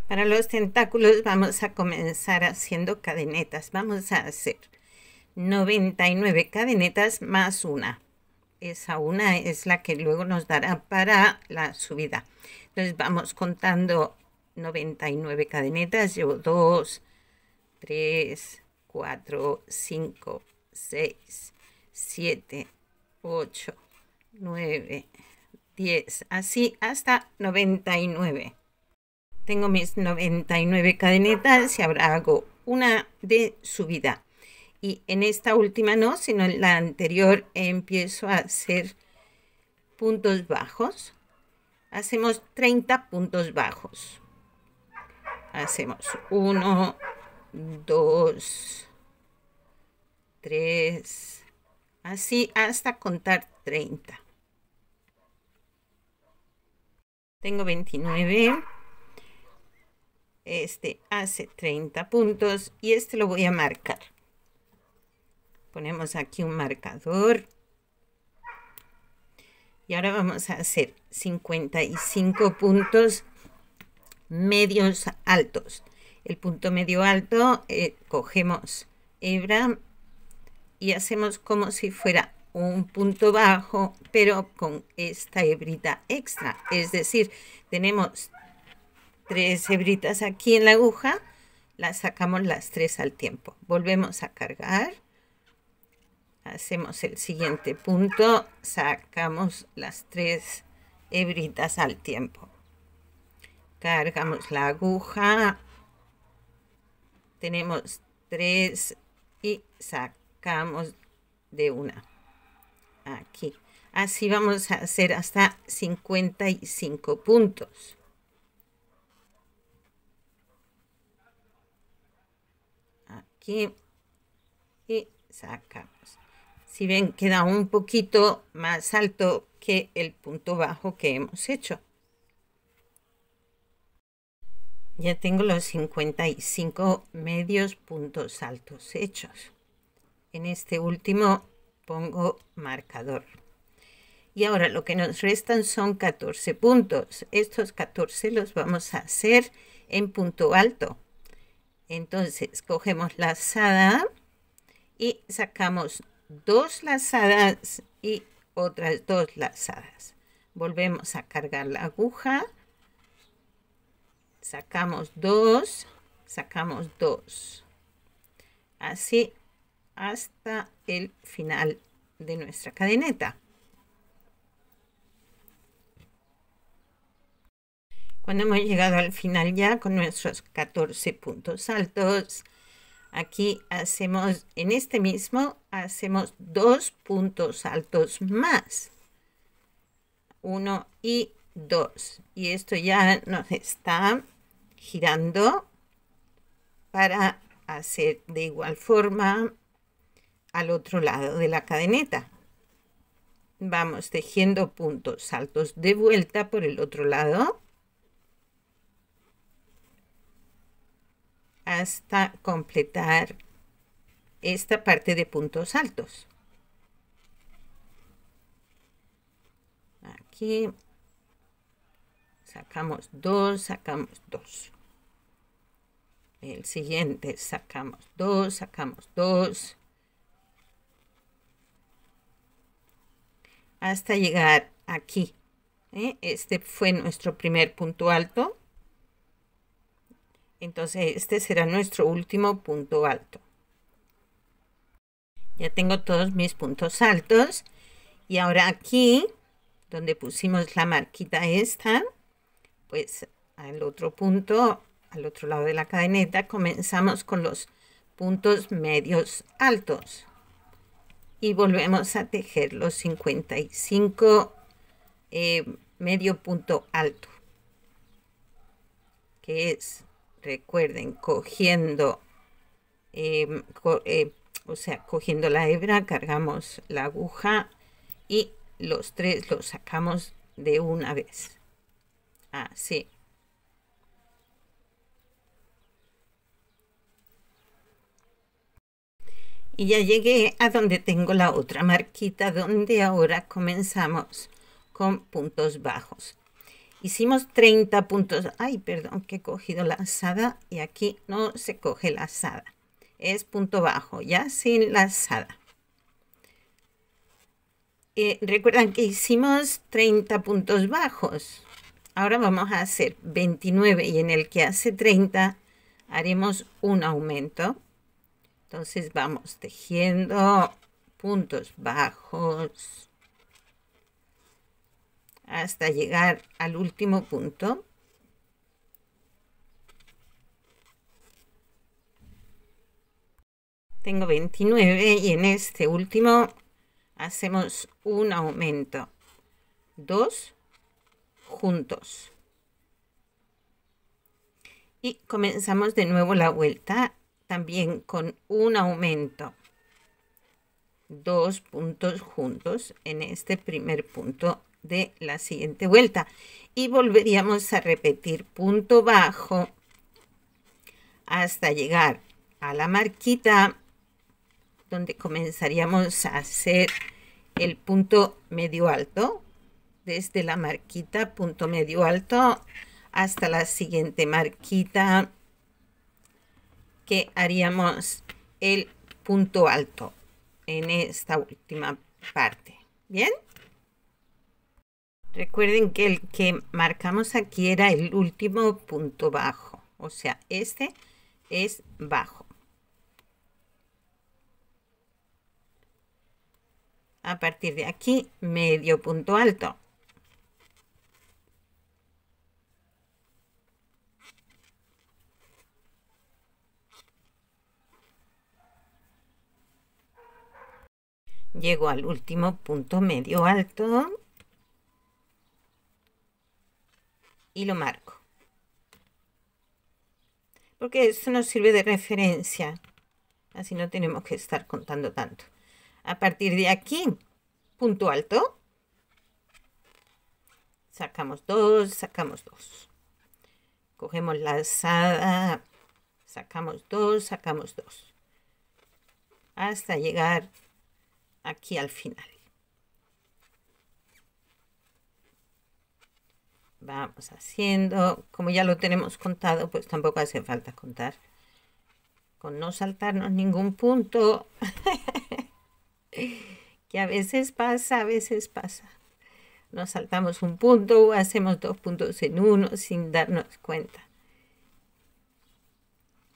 Para los tentáculos vamos a comenzar haciendo cadenetas. Vamos a hacer 99 cadenetas más una. Esa una es la que luego nos dará para la subida. Entonces vamos contando 99 cadenetas. Llevo 2, 3, 4, 5, 6, 7, 8, 9, 10. Así hasta 99. Tengo mis 99 cadenetas y ahora hago una de subida. Y en esta última no, sino en la anterior empiezo a hacer puntos bajos. Hacemos 30 puntos bajos. Hacemos 1, 2, 3, así hasta contar 30. Tengo 29. Este hace 30 puntos y este lo voy a marcar. Ponemos aquí un marcador. Y ahora vamos a hacer 55 puntos medios altos. El punto medio alto, cogemos hebra y hacemos como si fuera un punto bajo, pero con esta hebrita extra. Es decir, tenemos 3 hebritas aquí en la aguja, las sacamos las 3 al tiempo. Volvemos a cargar. Hacemos el siguiente punto, sacamos las 3 hebritas al tiempo. Cargamos la aguja, tenemos 3 y sacamos de una. Aquí. Así vamos a hacer hasta 55 puntos. Aquí. Y sacamos. Si ven, queda un poquito más alto que el punto bajo que hemos hecho. Ya tengo los 55 medios puntos altos hechos. En este último pongo marcador. Y ahora lo que nos restan son 14 puntos. Estos 14 los vamos a hacer en punto alto. Entonces cogemos lazada y sacamos 2 lazadas y otras 2 lazadas. Volvemos a cargar la aguja, sacamos 2, sacamos 2, así hasta el final de nuestra cadeneta. Cuando hemos llegado al final ya con nuestros 14 puntos altos, aquí hacemos, en este mismo, hacemos 2 puntos altos más. 1 y 2. Y esto ya nos está girando para hacer de igual forma al otro lado de la cadeneta. Vamos tejiendo puntos altos de vuelta por el otro lado, hasta completar esta parte de puntos altos. Aquí sacamos 2, sacamos 2. El siguiente sacamos 2, sacamos 2. Hasta llegar aquí. Este fue nuestro primer punto alto. Entonces este será nuestro último punto alto. Ya tengo todos mis puntos altos. Y ahora aquí, donde pusimos la marquita esta, pues al otro punto, al otro lado de la cadeneta, comenzamos con los puntos medios altos. Y volvemos a tejer los 55 medio punto alto. Que es... Recuerden, cogiendo, cogiendo la hebra, cargamos la aguja y los 3 los sacamos de una vez. Así. Y ya llegué a donde tengo la otra marquita, donde ahora comenzamos con puntos bajos. Hicimos 30 puntos. Ay, perdón, que he cogido lazada y aquí no se coge lazada. Es punto bajo, ya sin lazada. Recuerdan que hicimos 30 puntos bajos. Ahora vamos a hacer 29 y en el que hace 30 haremos un aumento. Entonces vamos tejiendo puntos bajos hasta llegar al último punto. Tengo 29 y en este último hacemos un aumento, 2 juntos. Y comenzamos de nuevo la vuelta también con un aumento, 2 puntos juntos en este primer punto de la siguiente vuelta y volveríamos a repetir punto bajo hasta llegar a la marquita donde comenzaríamos a hacer el punto medio alto. Desde la marquita punto medio alto hasta la siguiente marquita que haríamos el punto alto en esta última parte. ¿Bien? Recuerden que el que marcamos aquí era el último punto bajo, o sea, este es bajo. A partir de aquí, medio punto alto. Llego al último punto medio alto y lo marco, porque esto nos sirve de referencia, así no tenemos que estar contando tanto. A partir de aquí, punto alto, sacamos 2, sacamos 2, cogemos la lazada, sacamos 2, sacamos 2, hasta llegar aquí al final. Vamos haciendo, como ya lo tenemos contado, pues tampoco hace falta contar, con no saltarnos ningún punto, que a veces pasa, nos saltamos un punto o hacemos 2 puntos en uno sin darnos cuenta.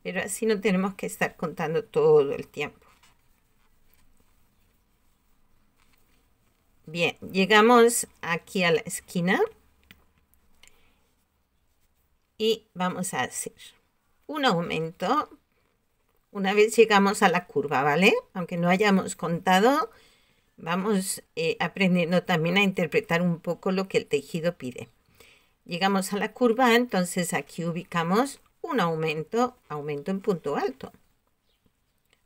Pero así no tenemos que estar contando todo el tiempo. Bien, llegamos aquí a la esquina y vamos a hacer un aumento una vez llegamos a la curva, ¿vale? Aunque no hayamos contado, vamos aprendiendo también a interpretar un poco lo que el tejido pide. Llegamos a la curva, entonces aquí ubicamos un aumento en punto alto.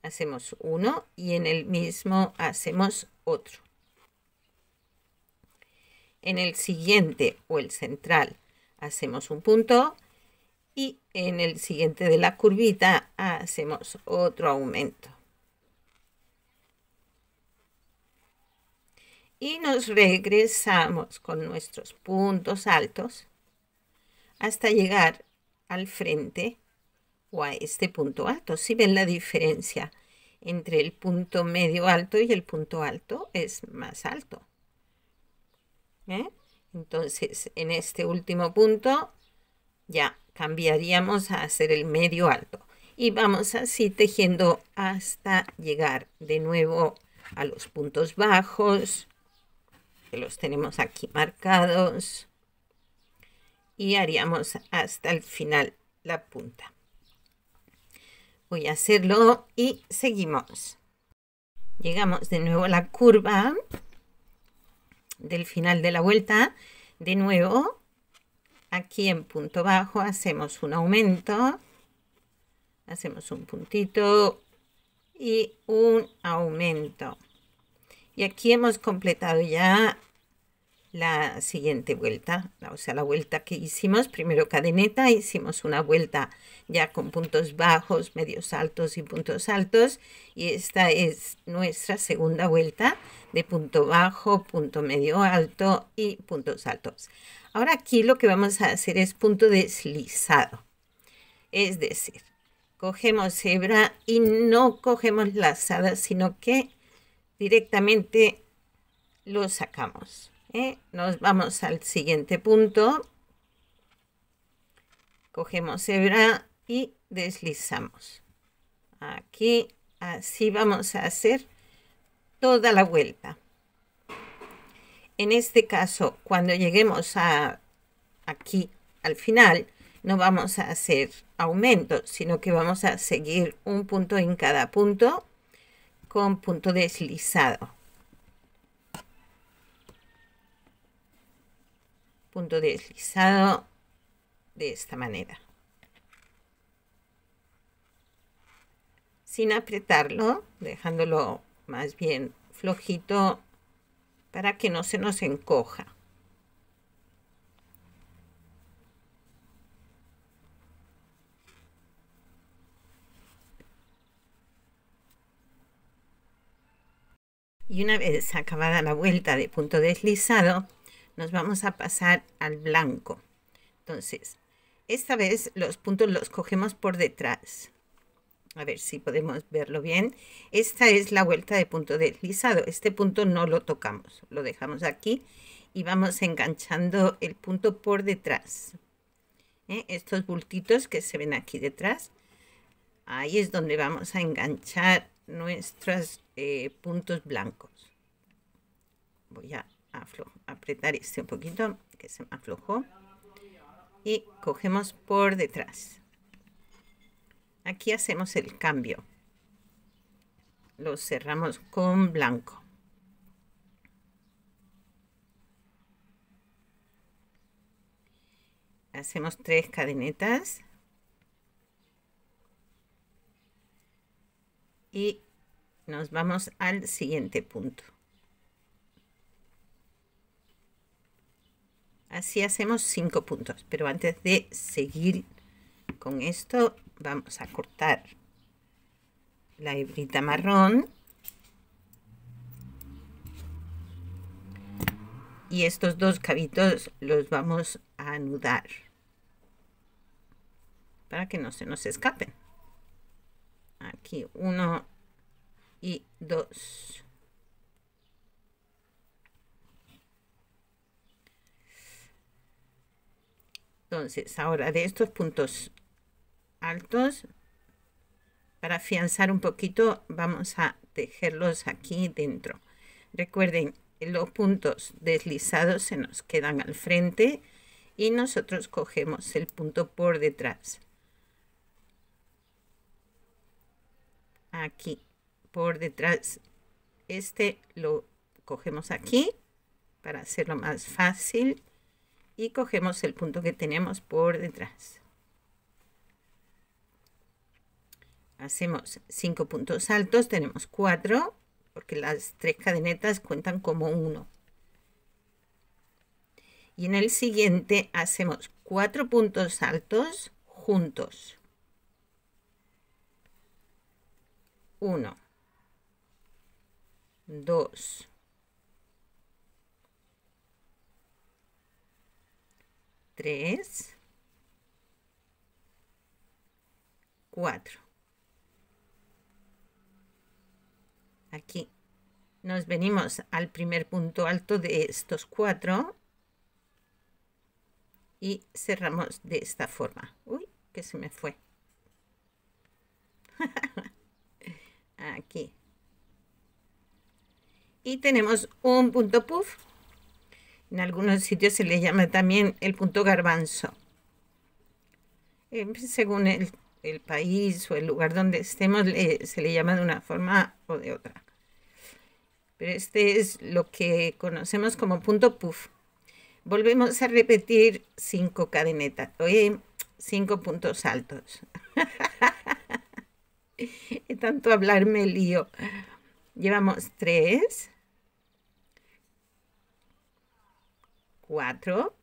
Hacemos uno y en el mismo hacemos otro. En el siguiente o el central hacemos un punto y en el siguiente de la curvita hacemos otro aumento. Y nos regresamos con nuestros puntos altos hasta llegar al frente o a este punto alto. Si ven la diferencia entre el punto medio alto y el punto alto, es más alto. Entonces, en este último punto ya cambiaríamos a hacer el medio alto. Y vamos así tejiendo hasta llegar de nuevo a los puntos bajos, que los tenemos aquí marcados. Y haríamos hasta el final la punta. Voy a hacerlo y seguimos. Llegamos de nuevo a la curva del final de la vuelta. De nuevo, aquí en punto bajo hacemos un aumento. Hacemos un puntito y un aumento. Y aquí hemos completado ya la siguiente vuelta, o sea, la vuelta que hicimos, primero cadeneta, hicimos una vuelta ya con puntos bajos, medios altos y puntos altos, y esta es nuestra segunda vuelta de punto bajo, punto medio alto y puntos altos. Ahora aquí lo que vamos a hacer es punto deslizado. Es decir, cogemos hebra y no cogemos lazada, sino que directamente lo sacamos. Nos vamos al siguiente punto. Cogemos hebra y deslizamos. Aquí, así vamos a hacer toda la vuelta. En este caso, cuando lleguemos aquí al final, no vamos a hacer aumentos, sino que vamos a seguir un punto en cada punto con punto deslizado. Punto deslizado de esta manera. Sin apretarlo, dejándolo más bien flojito para que no se nos encoja. Y una vez acabada la vuelta de punto deslizado, nos vamos a pasar al blanco. Entonces, esta vez los puntos los cogemos por detrás. A ver si podemos verlo bien. Esta es la vuelta de punto deslizado. Este punto no lo tocamos, lo dejamos aquí y vamos enganchando el punto por detrás. Estos bultitos que se ven aquí detrás, ahí es donde vamos a enganchar nuestros puntos blancos. Voy a apretar este un poquito, que se me aflojó, y cogemos por detrás. Aquí hacemos el cambio. Lo cerramos con blanco. Hacemos 3 cadenetas. Y nos vamos al siguiente punto. Así hacemos 5 puntos, pero antes de seguir con esto vamos a cortar la hebrita marrón y estos 2 cabitos los vamos a anudar para que no se nos escapen. Aquí 1 y 2. Entonces, ahora de estos puntos altos, para afianzar un poquito, vamos a tejerlos aquí dentro. Recuerden, los puntos deslizados se nos quedan al frente y nosotros cogemos el punto por detrás. Aquí, por detrás, este lo cogemos aquí para hacerlo más fácil. Y cogemos el punto que tenemos por detrás. Hacemos 5 puntos altos, tenemos 4, porque las 3 cadenetas cuentan como 1. Y en el siguiente hacemos 4 puntos altos juntos. 1, 2, 3, 4. Aquí nos venimos al primer punto alto de estos 4 y cerramos de esta forma. Uy, que se me fue. Aquí. Y tenemos un punto puff. En algunos sitios se le llama también el punto garbanzo. Según el país o el lugar donde estemos, se le llama de una forma o de otra. Pero este es lo que conocemos como punto puff. Volvemos a repetir 5 cadenetas. Oye, 5 puntos altos. De tanto hablar me lío. Llevamos 3. 4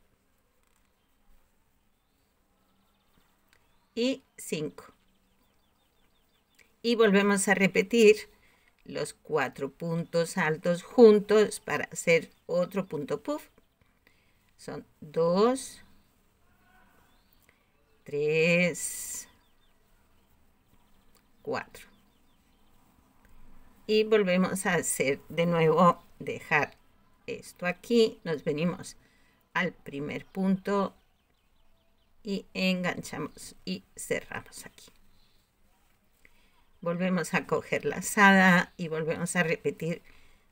y 5 y volvemos a repetir los 4 puntos altos juntos para hacer otro punto puff. Son 2, 3, 4. Y volvemos a hacer de nuevo, dejar esto aquí, nos venimos al primer punto y enganchamos y cerramos aquí. Volvemos a coger lazada y volvemos a repetir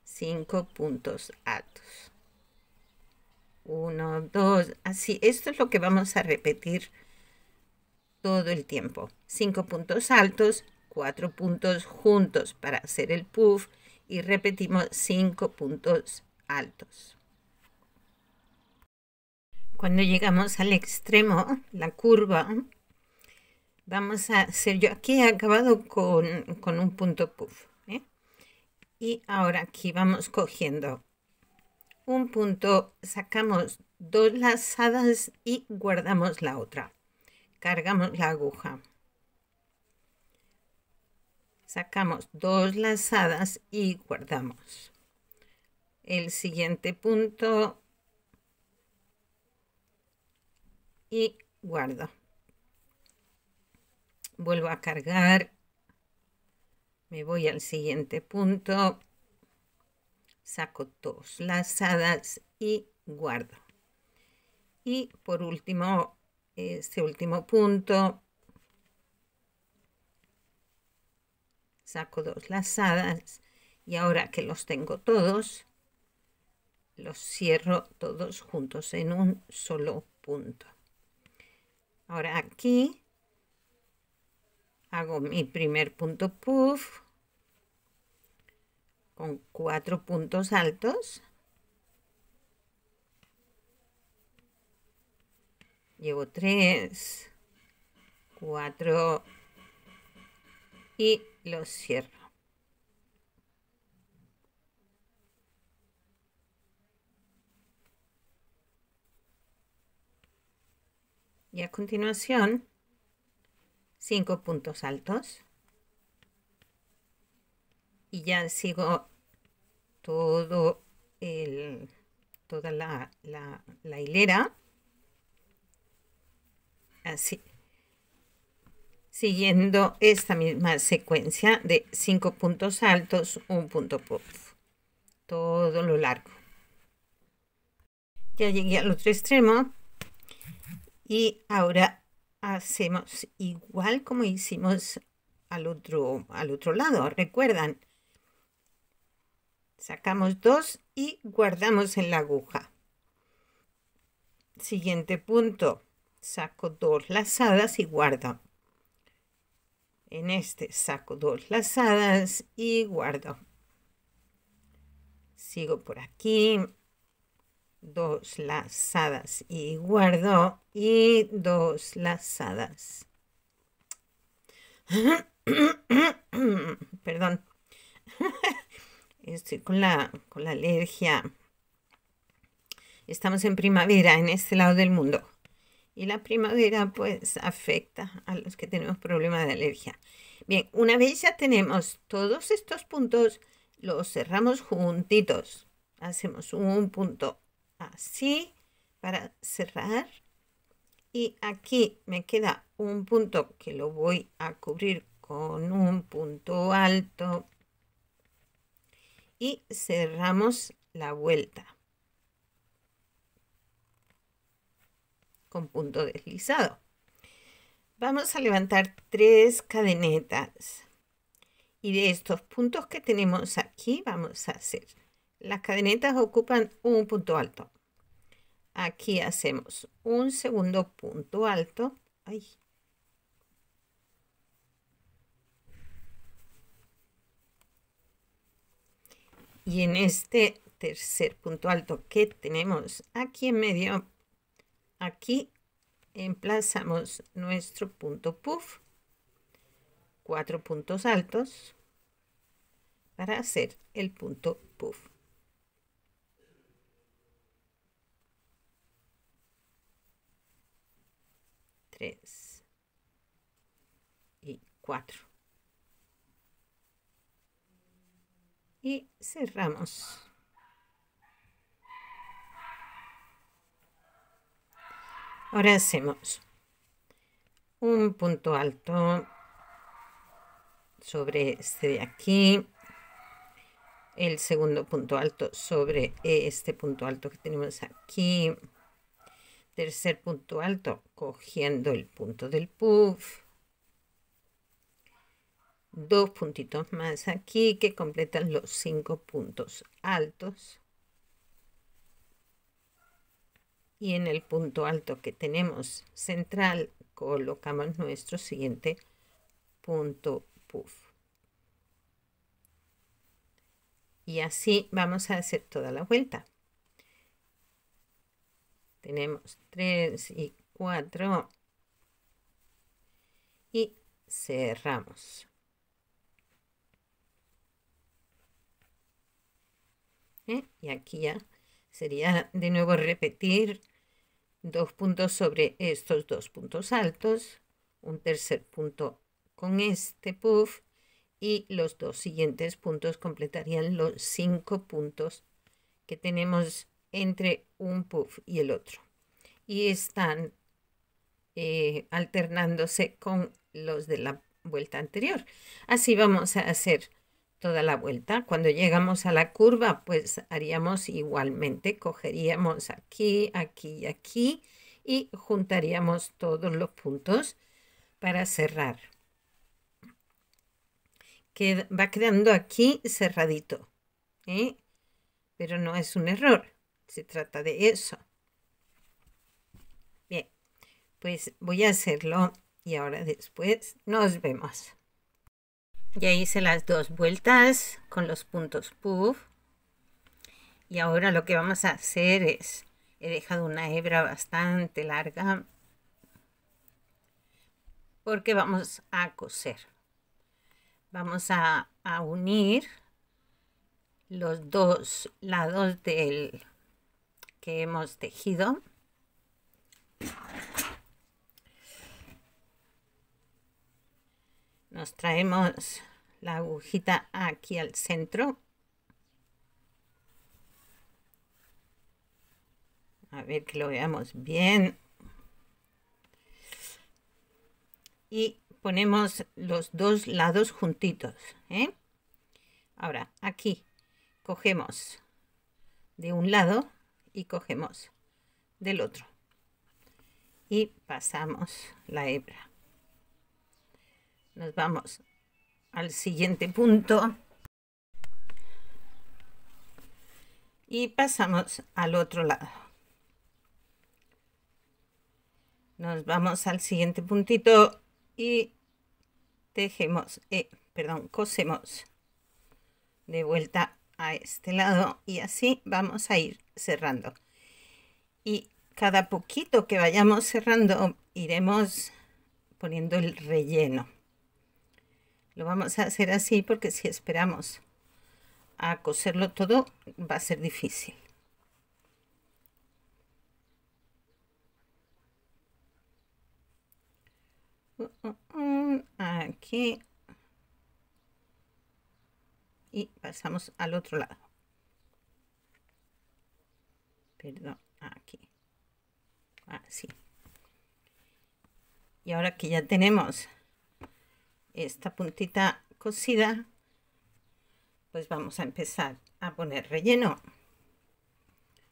5 puntos altos. 1, 2, así. Esto es lo que vamos a repetir todo el tiempo. 5 puntos altos, 4 puntos juntos para hacer el puff y repetimos 5 puntos altos. Cuando llegamos al extremo, la curva, vamos a hacer, yo aquí he acabado con un punto puff, ¿eh? Y ahora aquí vamos cogiendo un punto, sacamos 2 lazadas y guardamos la otra. Cargamos la aguja. Sacamos 2 lazadas y guardamos. El siguiente punto y guardo. Vuelvo a cargar. Me voy al siguiente punto. Saco 2 lazadas y guardo. Y por último, este último punto, saco 2 lazadas y ahora que los tengo todos, los cierro todos juntos en un solo punto. Ahora aquí hago mi primer punto puff con 4 puntos altos. Llevo 3, 4 y los cierro. Y a continuación, 5 puntos altos. Y ya sigo todo toda la hilera. Así. Siguiendo esta misma secuencia de 5 puntos altos, un punto puff. Todo lo largo. Ya llegué al otro extremo. Y ahora hacemos igual como hicimos al otro lado. ¿Recuerdan? Sacamos 2 y guardamos en la aguja. Siguiente punto. Saco 2 lazadas y guardo. En este saco 2 lazadas y guardo. Sigo por aquí. 2 lazadas y guardo y 2 lazadas. Perdón. Estoy con la alergia. Estamos en primavera en este lado del mundo. Y la primavera pues afecta a los que tenemos problemas de alergia. Bien, una vez ya tenemos todos estos puntos, los cerramos juntitos. Hacemos un punto así para cerrar. Y aquí me queda un punto que lo voy a cubrir con un punto alto. Y cerramos la vuelta con punto deslizado. Vamos a levantar 3 cadenetas. Y de estos puntos que tenemos aquí, vamos a hacer. Las cadenetas ocupan un punto alto. Aquí hacemos un segundo punto alto. Ay. Y en este tercer punto alto que tenemos aquí en medio, aquí emplazamos nuestro punto puff. 4 puntos altos para hacer el punto puff. 3 y 4. Y cerramos. Ahora hacemos un punto alto sobre este de aquí, el segundo punto alto sobre este punto alto que tenemos aquí, tercer punto alto cogiendo el punto del puff, dos puntitos más aquí que completan los 5 puntos altos, y en el punto alto que tenemos central colocamos nuestro siguiente punto puff, y así vamos a hacer toda la vuelta. Tenemos 3 y 4 y cerramos. Y aquí ya sería de nuevo repetir 2 puntos sobre estos 2 puntos altos, un tercer punto con este puff, y los 2 siguientes puntos completarían los 5 puntos que tenemos entre un puff y el otro, y están alternándose con los de la vuelta anterior. Así vamos a hacer toda la vuelta. Cuando llegamos a la curva, pues haríamos igualmente, cogeríamos aquí, aquí y aquí y juntaríamos todos los puntos para cerrar. Va quedando aquí cerradito, pero no es un error, se trata de eso. Bien, pues voy a hacerlo y ahora después nos vemos. Ya hice las 2 vueltas con los puntos puff, y ahora lo que vamos a hacer es, he dejado una hebra bastante larga porque vamos a coser. Vamos a unir los 2 lados del que hemos tejido. Nos traemos la agujita aquí al centro. A ver que lo veamos bien. Y ponemos los 2 lados juntitos. Ahora aquí cogemos de un lado y cogemos del otro. Y pasamos la hebra. Nos vamos al siguiente punto y pasamos al otro lado. Nos vamos al siguiente puntito y cosemos de vuelta a este lado, y así vamos a ir cerrando. Y cada poquito que vayamos cerrando iremos poniendo el relleno. Lo vamos a hacer así porque si esperamos a coserlo todo va a ser difícil. Aquí. Y pasamos al otro lado. Perdón, aquí. Así. Y ahora que ya tenemos esta puntita cosida, pues vamos a empezar a poner relleno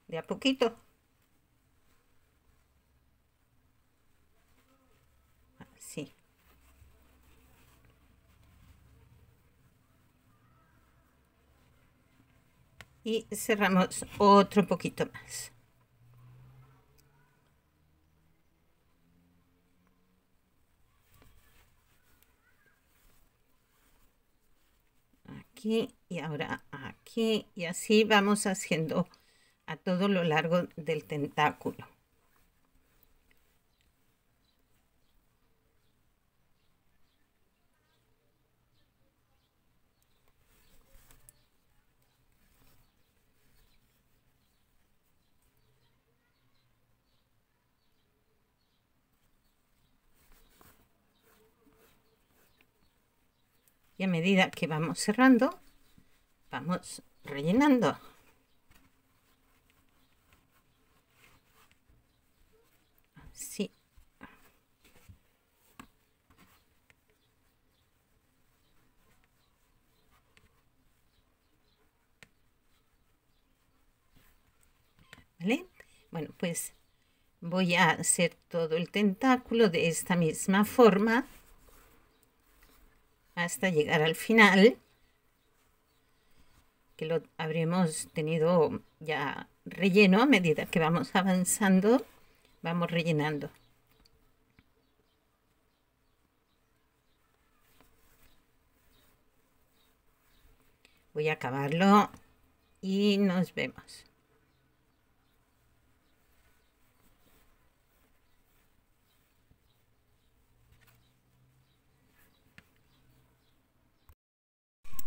de a poquito. Así. Y cerramos otro poquito más. Aquí y ahora aquí, y así vamos haciendo a todo lo largo del tentáculo. Y a medida que vamos cerrando, vamos rellenando. ¿vale? Bueno, pues voy a hacer todo el tentáculo de esta misma forma hasta llegar al final, que lo habremos tenido ya relleno. A medida que vamos avanzando, vamos rellenando. Voy a acabarlo y nos vemos.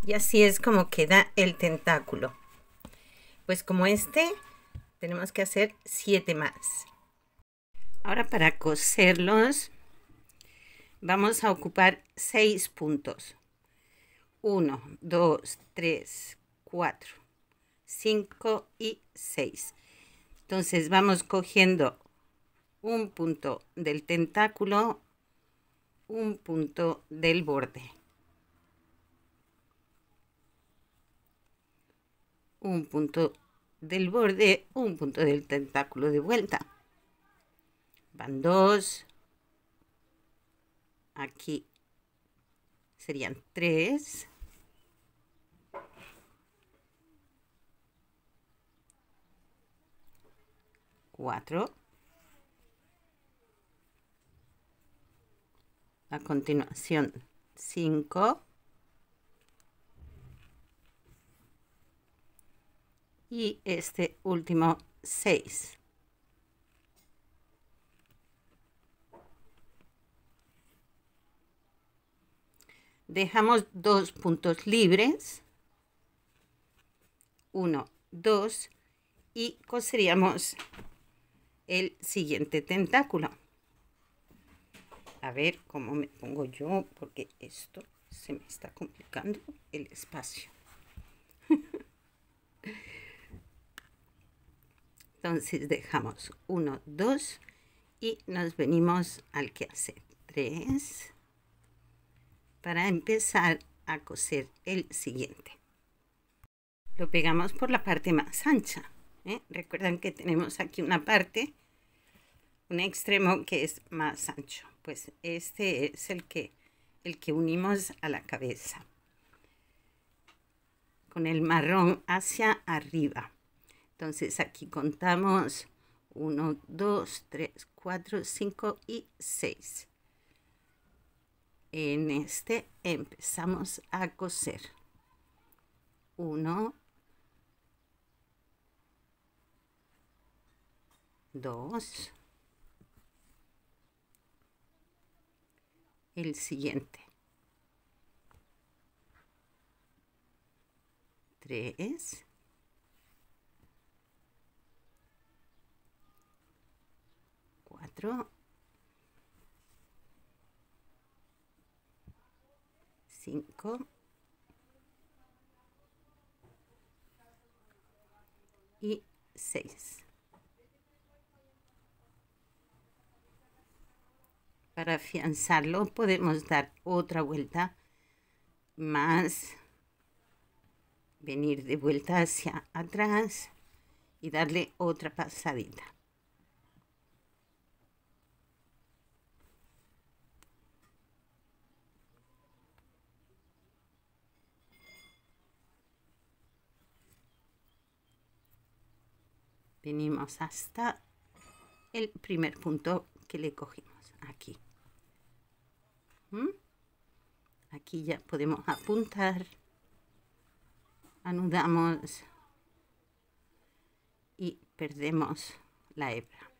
Y así es como queda el tentáculo. Pues como este, tenemos que hacer 7 más. Ahora para coserlos, vamos a ocupar 6 puntos. 1, 2, 3, 4, 5 y 6. Entonces vamos cogiendo un punto del tentáculo, un punto del borde, un punto del borde, un punto del tentáculo de vuelta. Van 2, aquí serían 3, 4, a continuación 5 y este último 6. Dejamos 2 puntos libres, 1, 2, y coseríamos el siguiente tentáculo. A ver cómo me pongo yo, porque esto se me está complicando el espacio. Entonces dejamos 1, 2 y nos venimos al que hace 3 para empezar a coser el siguiente. Lo pegamos por la parte más ancha, ¿eh? Recuerdan que tenemos aquí una parte, un extremo que es más ancho. Pues este es el que unimos a la cabeza con el marrón hacia arriba. Entonces aquí contamos 1, 2, 3, 4, 5 y 6. En este empezamos a coser 1, 2, el siguiente 3, 4, 5 y 6. Para afianzarlo podemos dar otra vuelta más, venir de vuelta hacia atrás y darle otra pasadita. Venimos hasta el primer punto que le cogimos aquí. Aquí ya podemos apuntar, anudamos y perdemos la hebra.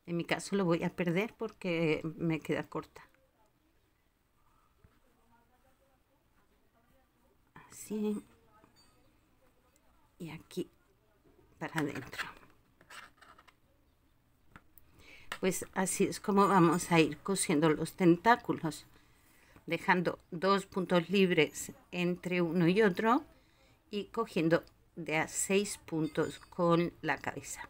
En mi caso lo voy a perder porque me queda corta. Así. Y aquí para adentro. Pues así es como vamos a ir cosiendo los tentáculos, dejando 2 puntos libres entre uno y otro y cogiendo de a 6 puntos con la cabeza.